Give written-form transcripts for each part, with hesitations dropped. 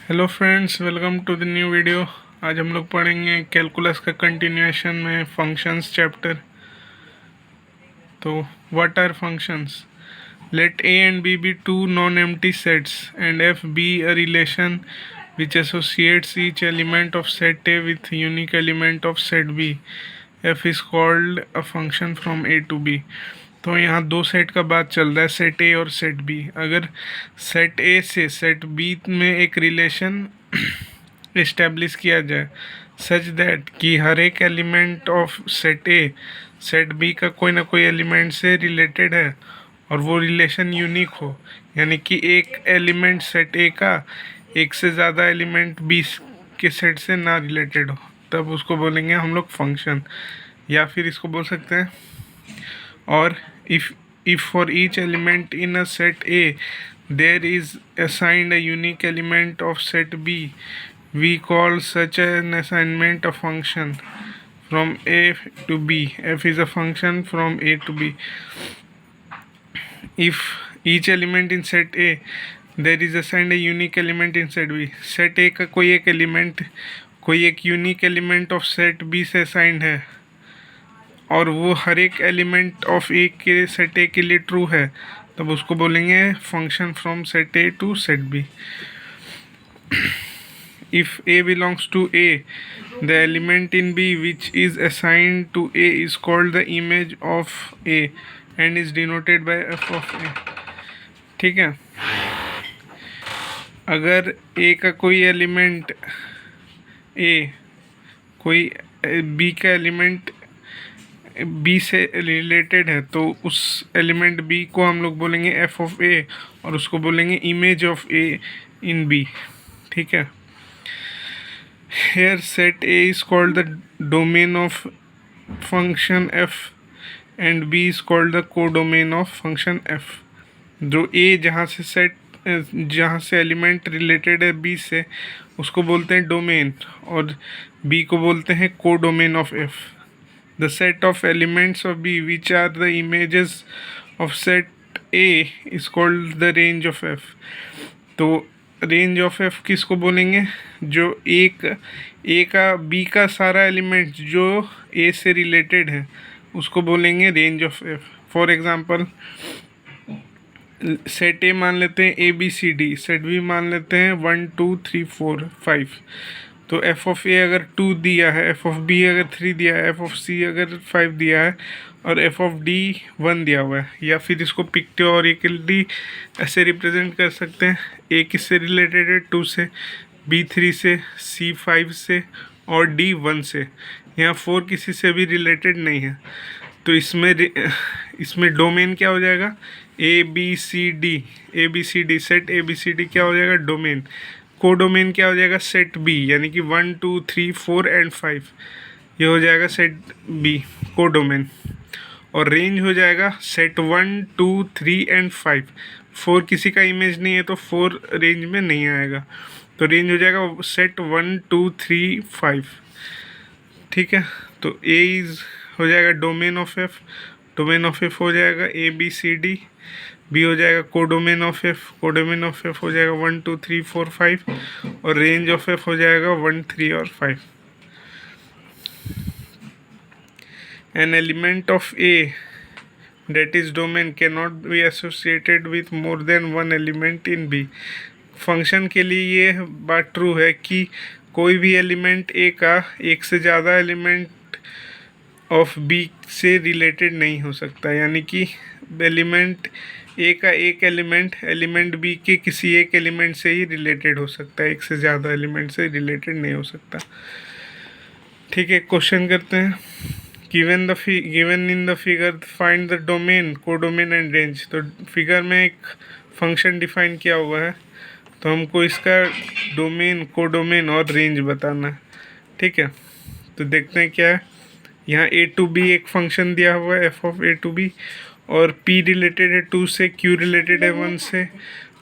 Hello friends, welcome to the new video. आज हम लोग पढ़ेंगे कैलकुलस का कंटिन्यूएशन में फंक्शंस चैप्टर। तो what are functions? Let A and B be two non empty sets and f be a relation which associates each element of set A with unique element of set B. F is called a function from A to B. तो यहाँ दो set का बात चल रहा है, set ए और set B. अगर सेट ए से सेट बी में एक रिलेशन इस्टेब्लिश किया जाए सच दैट कि हर एक element of set A set B का कोई ना कोई एलिमेंट से रिलेटेड है और वो रिलेशन यूनिक हो, यानी कि एक एलिमेंट सेट ए का एक से ज़्यादा एलिमेंट बी के सेट से ना रिलेटेड हो, तब उसको बोलेंगे हम लोग फंक्शन। या फिर इसको बोल सकते हैं और if for each element in a set A there is assigned a unique element of set B, we call such an assignment a function from A to B. F is a function from A to B. If each element in set A there is assigned a unique element in set B, set A का कोई एक element कोई एक unique element of set B से assigned है और वो हर एक एलिमेंट ऑफ ए के सेट ए के लिए ट्रू है, तब उसको बोलेंगे function from set A to set B. If A belongs to A, the element in B which is assigned to A is called the image of A and is denoted by f of A. ठीक है, अगर ए का कोई element ए कोई B का element B से related है तो उस एलिमेंट बी को हम लोग बोलेंगे एफ ऑफ ए और उसको बोलेंगे image of A in B. ठीक है, here set A is called the domain of function f and B is called the codomain of function f. जो ए जहाँ से एलिमेंट रिलेटेड है बी से उसको बोलते हैं डोमेन और बी को बोलते हैं को domain of F. The set of elements of B which are the images of set A is called the range of F. तो रेंज ऑफ एफ किसको बोलेंगे? जो एक ए का बी का सारा एलिमेंट जो ए से रिलेटेड है उसको बोलेंगे range of f. For example set A मान लेते हैं A B C D, set B मान लेते हैं 1 2 3 4 5। तो एफ ऑफ ए अगर 2 दिया है, एफ ऑफ बी अगर 3 दिया है, एफ ऑफ सी अगर 5 दिया है और एफ ऑफ डी 1 दिया हुआ है, या फिर इसको पिक्टोरिकली ऐसे रिप्रेजेंट कर सकते हैं। ए किससे रिलेटेड है? 2 से, बी 3 से, सी 5 से और डी 1 से। यहाँ 4 किसी से भी रिलेटेड नहीं है, तो इसमें डोमेन क्या हो जाएगा? A B C D set A B C D क्या हो जाएगा? डोमेन। कोडोमेन क्या हो जाएगा? सेट बी, यानी कि 1 2 3 4 एंड 5 ये हो जाएगा सेट बी कोडोमेन। और रेंज हो जाएगा सेट 1 2 3 एंड 5। 4 किसी का इमेज नहीं है तो 4 रेंज में नहीं आएगा, तो रेंज हो जाएगा सेट 1 2 3 5। ठीक है, तो ए इज हो जाएगा domain of f, domain of f हो जाएगा A B C D, B हो जाएगा codomain of f, codomain of f हो जाएगा 1 2 3 4 5 और रेंज ऑफ एफ हो जाएगा 1 3 और 5। An element of A that is domain cannot be associated with more than one element in B. Function के लिए ये बात ट्रू है कि कोई भी एलिमेंट ए का एक से ज़्यादा एलिमेंट ऑफ बी से रिलेटेड नहीं हो सकता, यानी कि एलिमेंट ए का एक एलिमेंट बी के किसी एक एलिमेंट से ही रिलेटेड हो सकता है, एक से ज़्यादा एलिमेंट से रिलेटेड नहीं हो सकता। ठीक है, क्वेश्चन करते हैं। Given in the figure find the domain, codomain and range. तो फिगर में एक फंक्शन डिफाइन किया हुआ है, तो हमको इसका डोमेन, कोडोमेन और रेंज बताना है। ठीक है, तो देखते हैं क्या है। यहाँ ए टू बी एक फंक्शन दिया हुआ है f of A to B, और पी रिलेटेड है 2 से, क्यू रिलेटेड है 1 से,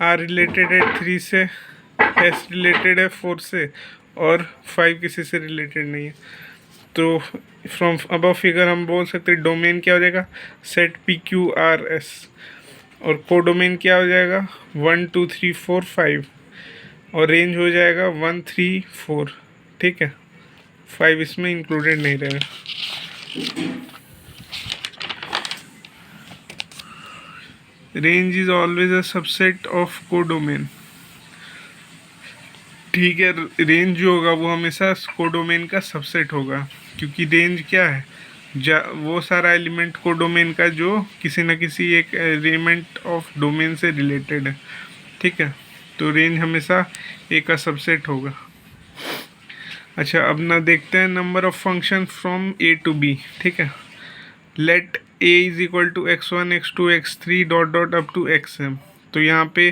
आर रिलेटेड है 3 से, एस रिलेटेड है 4 से और 5 किसी से रिलेटेड नहीं है। तो फ्रॉम अबव फिगर हम बोल सकते हैं डोमेन क्या हो जाएगा? Set P Q R S, और कोडोमेन क्या हो जाएगा? 1 2 3 4 5। और रेंज हो जाएगा 1 3 4, ठीक है, 5 इसमें इंक्लूडेड नहीं रहेगा। Range is always a subset of codomain, ठीक है, रेंज जो होगा वो हमेशा कोडोमेन का सबसेट होगा, क्योंकि रेंज क्या है, वो सारा एलिमेंट कोडोमेन का जो किसी न किसी एक एलिमेंट ऑफ डोमेन से रिलेटेड है, ठीक है, तो रेंज हमेशा ए का सबसेट होगा। अच्छा, अब ना देखते हैं number of function from A to B, ठीक है। Let A is equal to x1 x2 x3 dot dot up to xm। तो यहाँ पे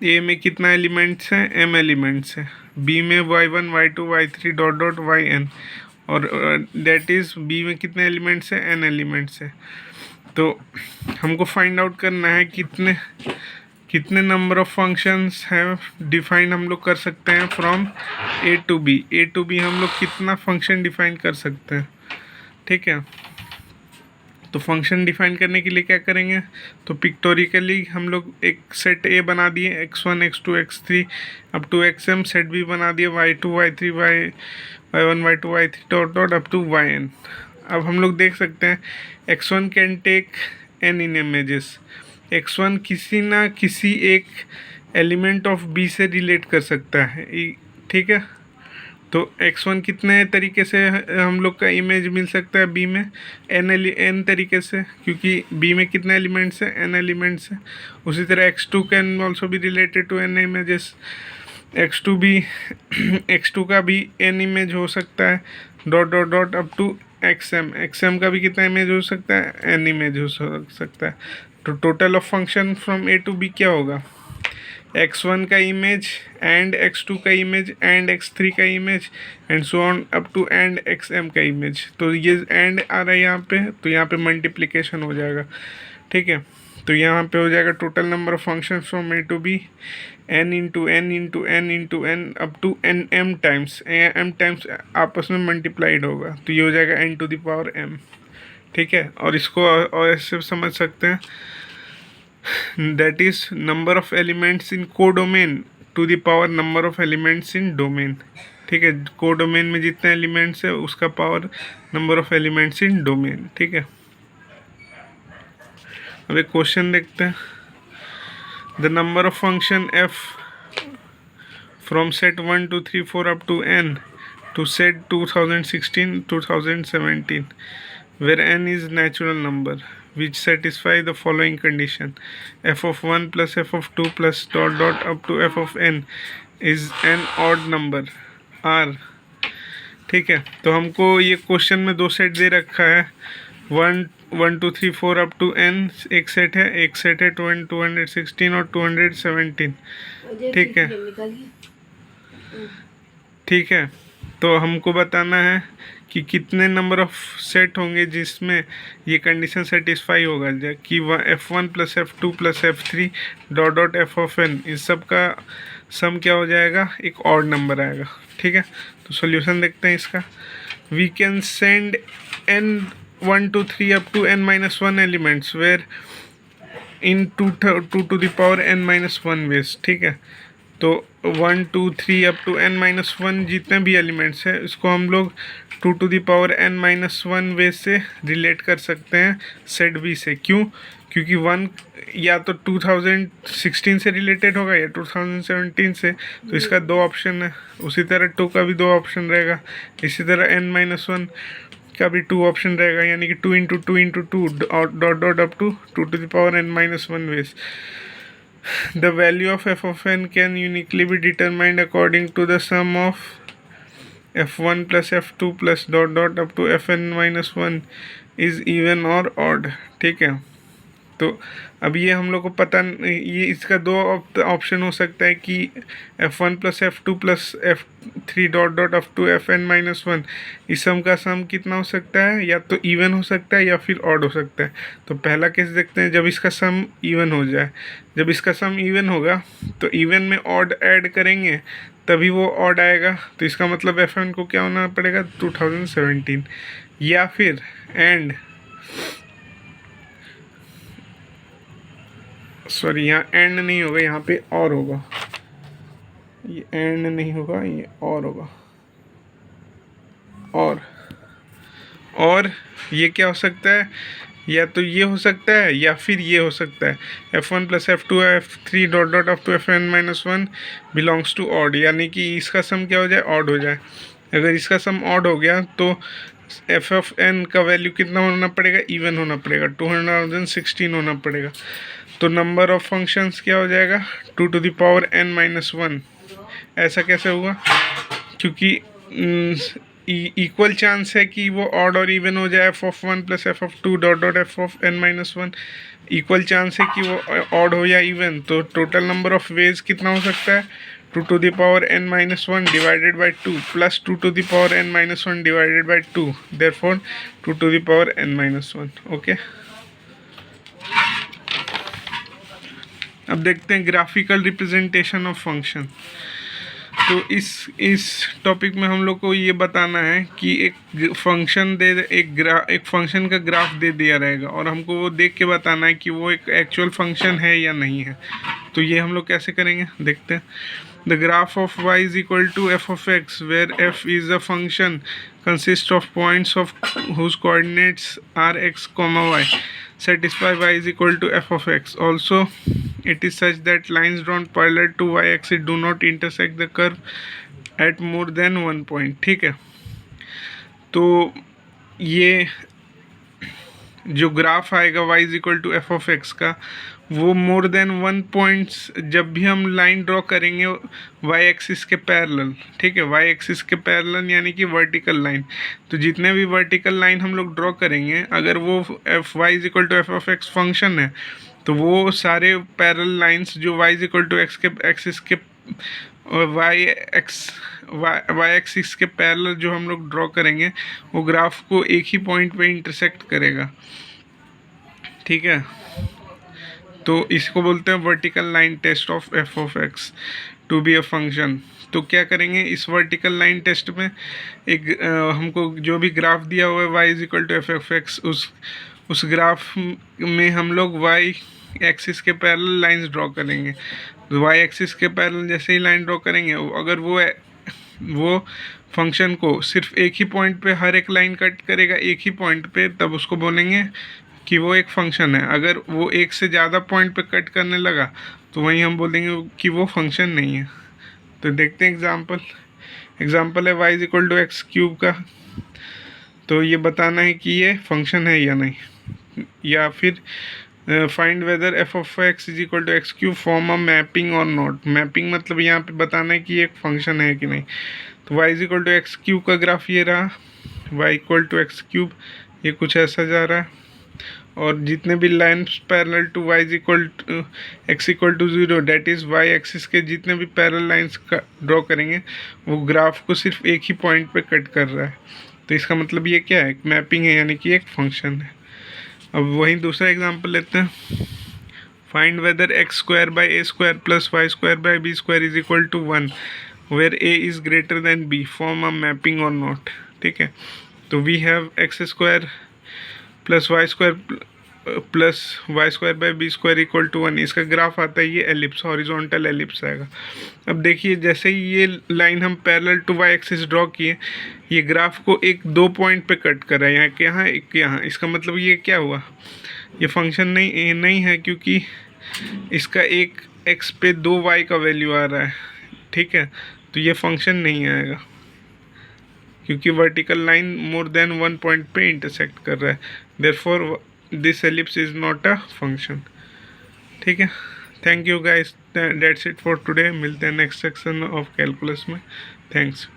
ए में कितना एलिमेंट्स हैं, m एलिमेंट्स हैं, बी में y1 y2 y3 dot dot yn, और डेट इज़ बी में कितने एलिमेंट्स हैं, n एलिमेंट्स हैं। तो हमको फाइंड आउट करना है कितने नंबर ऑफ फंक्शंस हैं डिफाइन हम लोग कर सकते हैं from A to B. A to B हम लोग कितना फंक्शन डिफाइन कर सकते हैं, ठीक है। तो फंक्शन डिफाइन करने के लिए क्या करेंगे, तो पिक्टोरिकली हम लोग एक सेट ए बना दिए, x1 x2 x3 up to xm, set B बना दिए y2 y3 y1 y2 y3 dot dot up to yn। अब हम लोग देख सकते हैं x1 can take n in images, x1 किसी ना किसी एक एलिमेंट ऑफ b से रिलेट कर सकता है, ठीक है। तो x1 कितने तरीके से हम लोग का इमेज मिल सकता है b में, n तरीके से, क्योंकि b में कितने एलिमेंट्स हैं, n एलिमेंट्स हैं। उसी तरह x2 कैन ऑल्सो भी related to n images, x2 का भी n इमेज हो सकता है, dot dot dot up to xm का भी कितना इमेज हो सकता है, n इमेज हो सकता है। तो total of function from A to B क्या होगा, x1 का इमेज एंड x2 का इमेज एंड x3 का image and so on up to and xm का इमेज। तो ये एंड आ रहा है यहाँ पे, तो यहाँ पे मल्टीप्लिकेशन हो जाएगा, ठीक है। तो यहाँ पे हो जाएगा total number of function from A to B n into n into n into n up to n m times आपस में मल्टीप्लाइड होगा, तो ये हो जाएगा n to the power m, ठीक है। और इसको और ऐसे समझ सकते हैं, that is number of elements in codomain to the power number of elements in domain, ठीक है। कोडोमेन में जितने एलिमेंट्स है उसका power number of elements in domain, ठीक है। अब एक क्वेश्चन देखते हैं, the number of function f from set 1 2 3 4 up to n to set 2016 2017 where n is natural number which satisfy the following condition, f of 1 plus f of 2 plus dot dot up to f of n is an odd number r, ठीक है। तो हमको ये question में दो set दे रखा है, 1 2 3 4 up to n एक सेट है, एक सेट है 216 और 217, ठीक है, ठीक है। तो हमको बताना है कि कितने नंबर ऑफ सेट होंगे जिसमें ये कंडीशन सेटिस्फाई होगा कि f1 plus f2 plus f3 dot dot f of n, इस सब का सम क्या हो जाएगा, एक ऑड नंबर आएगा, ठीक है। तो सॉल्यूशन देखते हैं इसका, we can send n 1 2 3 up to n minus 1 elements where in 2 to the power n minus 1 ways, ठीक है। तो 1 2 3 अप टू n माइनस 1 जितने भी एलिमेंट्स हैं इसको हम लोग 2 to the power n minus 1 way से रिलेट कर सकते हैं सेट बी से। क्यों, क्योंकि 1 या तो 2016 से रिलेटेड होगा या 2017 से, तो इसका दो ऑप्शन है। उसी तरह 2 का भी दो ऑप्शन रहेगा, इसी तरह n माइनस 1 का भी 2 ऑप्शन रहेगा, यानी कि 2 into 2 into 2 dot dot up to 2 to the power n minus 1 ways. The value of f of n can uniquely be determined according to the sum of f1 plus f2 plus dot dot up to fn minus 1 is even or odd, ठीक है। तो अब ये हम लोग को पता, ये इसका दो ऑप्शन हो सकता है कि f1 plus f2 plus f3 dot dot up to fn minus 1, इस सम का सम कितना हो सकता है, या तो इवन हो सकता है या फिर ऑड हो सकता है। तो पहला केस देखते हैं, जब इसका सम इवन हो जाए, जब इसका सम इवन होगा तो इवन में ऑड ऐड करेंगे तभी वो ऑड आएगा, तो इसका मतलब fn को क्या होना पड़ेगा 2017, या फिर एंड सॉरी यहाँ एंड नहीं होगा, यहाँ पे और होगा, ये एंड नहीं होगा, ये और होगा। और ये क्या हो सकता है, या तो ये हो सकता है या फिर ये हो सकता है f1 plus f2 f3 dot dot up to fn-1 belongs to odd, यानी कि इसका सम क्या हो जाए, ऑड हो जाए। अगर इसका सम ऑड हो गया तो एफ ऑफ एन का वैल्यू कितना होना पड़ेगा, इवन होना पड़ेगा, 216 होना पड़ेगा। तो नंबर ऑफ फंक्शंस क्या हो जाएगा, 2 टू द पावर n-1। ऐसा कैसे हुआ, क्योंकि इक्वल चांस है कि वो ऑड और इवन हो जाए, F of 1 plus F of 2 dot dot F of n-1 equal chance है कि वो ऑड हो या इवन। तो टोटल नंबर ऑफ वेज कितना हो सकता है, 2 to the power n-1 divided by 2 plus 2 to the power n-1 divided by 2, therefore 2 to the power n-1। Okay, अब देखते हैं ग्राफिकल रिप्रेजेंटेशन ऑफ फंक्शन। तो इस टॉपिक में हम लोग को ये बताना है कि एक फंक्शन एक फंक्शन का ग्राफ दे दिया रहेगा और हमको वो देख के बताना है कि वो एक एक्चुअल फंक्शन है या नहीं है। तो ये हम लोग कैसे करेंगे, देखते हैं। The graph of y is equal to f of x where f is a function consist of points of whose coordinates are x, y satisfy y is equal to f of x. Also, it is such that lines drawn parallel to y-axis do not intersect the curve at more than one point. ठीक है, तो ये जो graph आएगा y is equal to f of x का, वो more than one points जब भी हम लाइन ड्रॉ करेंगे वाई एक्सिस के पैरेलल, ठीक है, वाई एक्सिस के पैरेलल यानी कि वर्टिकल लाइन। तो जितने भी वर्टिकल लाइन हम लोग ड्रॉ करेंगे, अगर वो f y is equal to f of x function है, तो वो सारे पैरेलल लाइंस जो y is equal to x के एक्सिस के वाई एक्सिस के पैरेलल जो हम लोग ड्रॉ करेंगे, वो ग्राफ को एक ही पॉइंट पे इंटरसेक्ट करेगा। ठीक है, तो इसको बोलते हैं vertical line test of f of x to be a function. तो क्या करेंगे, इस वर्टिकल लाइन टेस्ट में एक हमको जो भी ग्राफ दिया हुआ है y is equal to f of x, उस ग्राफ में हम लोग वाई एक्सिस के पैरेलल लाइंस ड्रॉ करेंगे। वाई एक्सिस के पैरेलल जैसे ही लाइन ड्रॉ करेंगे, अगर वो फंक्शन को सिर्फ एक ही पॉइंट पे हर एक लाइन कट करेगा एक ही पॉइंट पे, तब उसको बोलेंगे कि वो एक फंक्शन है। अगर वो एक से ज़्यादा पॉइंट पे कट करने लगा तो वहीं हम बोलेंगे कि वो फंक्शन नहीं है। तो देखते हैं एग्जाम्पल है y is equal to x cube का। तो ये बताना है कि ये फंक्शन है या नहीं, या फिर find whether f of x is equal to x cube form a mapping और नॉट। मैपिंग मतलब यहाँ पे बताना है कि ये एक फंक्शन है कि नहीं। तो y is equal to x cube का ग्राफ ये रहा, y equal to x cube, ये कुछ ऐसा जा रहा है, और जितने भी lines parallel to y is equal to x equal to 0, that is y axis के जितने भी पैरेलल लाइंस का ड्रॉ करेंगे, वो ग्राफ को सिर्फ एक ही पॉइंट पे कट कर रहा है। तो इसका मतलब ये क्या है, मैपिंग है, यानी कि एक फंक्शन है। अब वहीं दूसरा एग्जांपल लेते हैं। Find whether x square by a square plus y square by b square is equal to 1 where a is greater than b, form a mapping और नॉट। ठीक है, तो we have x square plus y square by b square equal to 1। इसका graph आता है ये ellipse, horizontal ellipse आएगा। अब देखिए, जैसे ही ये लाइन हम parallel to y axis draw किए, ये ग्राफ को एक दो पॉइंट पे कट कर रहा है, यहाँ के यहाँ एक यहाँ। इसका मतलब ये क्या हुआ, ये फंक्शन नहीं है, क्योंकि इसका एक एक्स पे 2 वाई का वैल्यू आ रहा है। ठीक है, तो ये फंक्शन नहीं आएगा, क्योंकि वर्टिकल लाइन मोर देन वन पॉइंट पे इंटरसेक्ट कर रहा है। Therefore this ellipse is not a function. ठीक है, thank you guys, that's it for today. मिलते हैं नेक्स्ट सेक्शन ऑफ कैलकुलस में। थैंक्स।